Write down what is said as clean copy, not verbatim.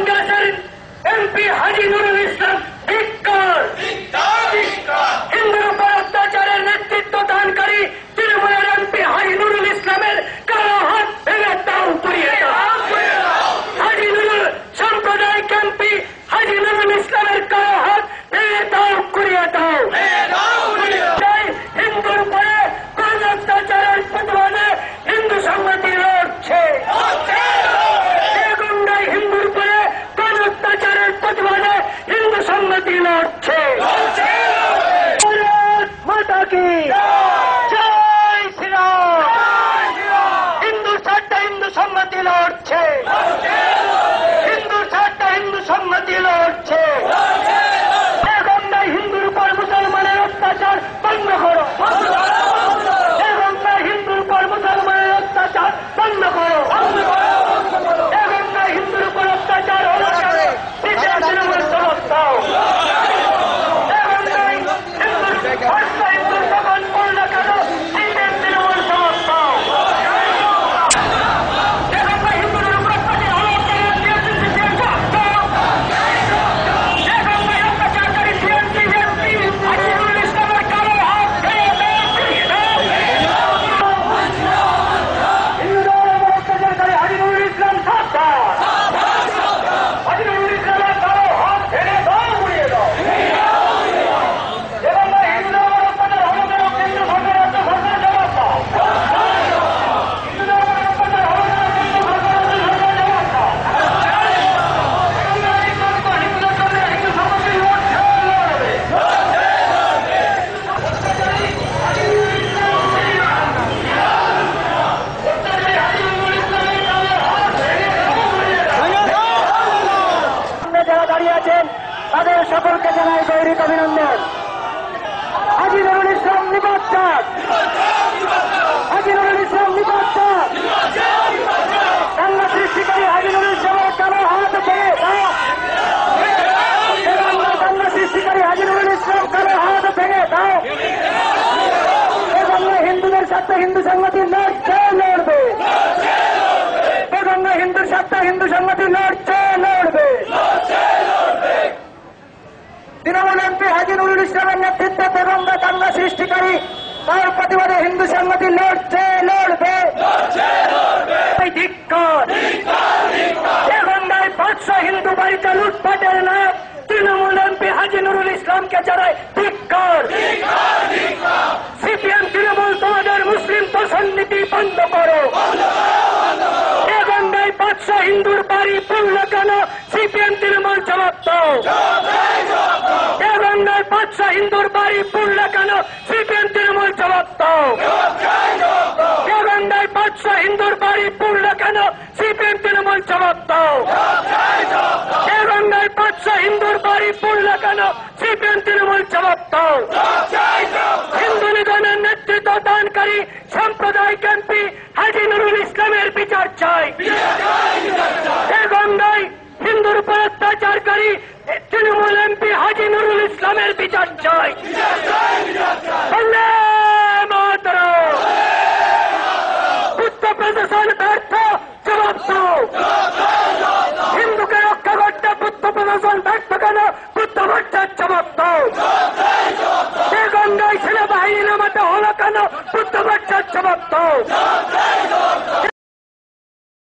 কংগ্রেসের এমপি হাজী নুরুল ইসলাম ধিক্কার। হিন্দুর উপর অত্যাচারের নেতৃত্ব দানকারী তৃণমূলের এমপি হাজী নুরুল ইসলামের কালো হাত ভেঙে দাও, পুড়িয়ে দাও। হাজী নুরুল সাম্প্রদায়িক এমপি হাজী নুরুল ইসলামের কালো হাত ভেঙে দাও, পুড়িয়ে দাও। হিন্দুর উপরে কোন অত্যাচারের প্রতিবাদে হিন্দু সংহতি লড়ছে। হিন্দুর উপরে কোন অত্যাচারের প্রতিবাদে হিন্দু সংহতি লড়ছে। মাতা কি জয় শ্রীরাম। হিন্দুর স্বার্থে হিন্দু সংহতি লড়ছে। হিন্দুর স্বার্থে হিন্দু সংহতি লড়ছে। হিন্দুর উপর মুসলমানের অত্যাচার বন্ধ করো। হিন্দুর উপর মুসলমানের অত্যাচার বন্ধ করো। হিন্দুর উপর অত্যাচার হলো তৃণমূল জবাব দাও। হিন্দুর দখল করলো কেন তৃণমূল জবাব দাও। হিন্দুদের উপর অত্যাচার হলো তাদের সকলকে জানাই গৌরব অভিনন্দন। হাজী নুরুল ইসলাম নিপাত। হাজী নুরুল ইসলাম নিপাত। দাঙ্গা সৃষ্টিকারী হাজী নুরুল ইসলামের কালো হাত ভেঙে দাও। দাঙ্গা সৃষ্টিকারী হাজী নুরুল ইসলাম কালো হাত ভেঙে দাও। হিন্দুদের স্বার্থে হিন্দু সংহতি লড়ছে, লড়বে। হিন্দুর স্বার্থে হিন্দু সংহতি লড়ছে, লড়বে। তৃণমূল এমপি হাজী নুরুল ইসলামের নেতৃত্বে বেগঙ্গা দাঙ্গা সৃষ্টিকারী তার প্রতিবাদে হিন্দু সংহতি লড়ছে, লড়বে। বেগঙ্গায় 500 হিন্দু বাড়িতে লুটপাটের নাম তৃণমূল এমপি হাজী নুরুল ইসলামকে জানায় ধিক্কার। সিপিএম তৃণমূল তোমাদের মুসলিম তোষণ নীতি বন্ধ করো। বেগঙ্গায় 500 হিন্দুর বাড়ি পুড়ল কেন সিপিএম তৃণমূল জবাব দাও। বেগঙ্গায় 500 হিন্দুর বাড়ি পুড়ল কেন সিপিএম তৃণমূল জবাব দাও। বেগঙ্গায় 500 হিন্দুর বাড়ি পুড়ল কেন সিপিএম তৃণমূল জবাব দাও। বেগঙ্গায় 500 হিন্দুর বাড়ি পুড়ল কেন সিপিএম তৃণমূল জবাব দাও। হিন্দু নিধনের নেতৃত্ব দানকারী সাম্প্রদায়িক এমপি হাজী নুরুল ইসলামের বিচার চাই। বেগঙ্গায় হিন্দুর উপর অত্যাচারকারী তৃণমূল এমপি হাজী নুরুল ইসলামের বিচার চাই। বুদ্ধ প্রশাসন ব্যর্থ, জবাব দাও। হিন্দুকে রক্ষা করতে বুদ্ধ প্রশাসন ব্যর্থ কেন বুদ্ধ ভট্টার জবাব দাও। বেগঙ্গায় সেনাবাহিনী নামাতে হলো কেন বুদ্ধ ভট্টার জবাব দাও।